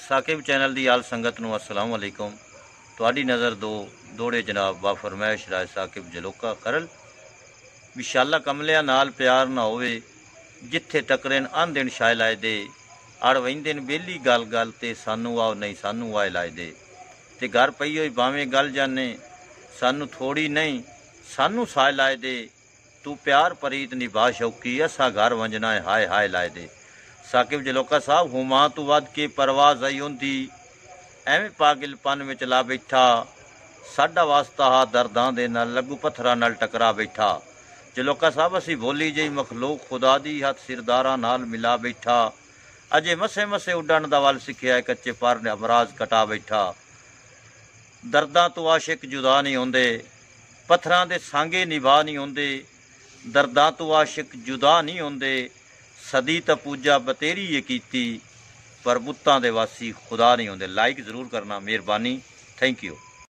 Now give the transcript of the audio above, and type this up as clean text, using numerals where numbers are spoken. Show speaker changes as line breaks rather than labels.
Saqib channel की आल संगत नूं अस्सलाम वालेकुम। तुहाडी नज़र दोड़े जनाब बा फरमैश राय साकिब जलोका खरल। विशाला कमलिया नाल प्यार ना होवे, जिथे टकरेन आन दिन शाय लाए दे। अड़ वहिंदे बेली गल गल ते सानू आओ नहीं सानू आए लाए दे। ते घर पई होई भावें गल जाने, सानू थोड़ी नहीं सानू साए लाए दे। तू प्यार परीत निभा शौकी, असा घर वंजना है हाय हाय लाए दे। साकिब जलोका साहब हुमां तू वध के परवाज आई होंदी, एवें पागलपन विच ला बैठा। साडा वास्ता हा दर्दां दे नाल लगू पत्थरां नाल टकरा बैठा। जलोका साहब असी भोली जई मखलूक खुदा दी हथ सिरदारां नाल मिला बैठा। अजे मसे मसे उडण दा वल सिखिया, कच्चे पर ने अमराज कटा बैठा। दर्दां तो आशिक जुदा नहीं होंदे, पत्थरां दे सांगे निभा नहीं होंदे। दर्दां तो आशिक जुदा नहीं होंदे, सदी तो पूजा बतेरी ये कीती, पर बुत्तां दे वासी खुदा नहीं होंदे। लाइक जरूर करना, मेहरबानी, थैंक यू।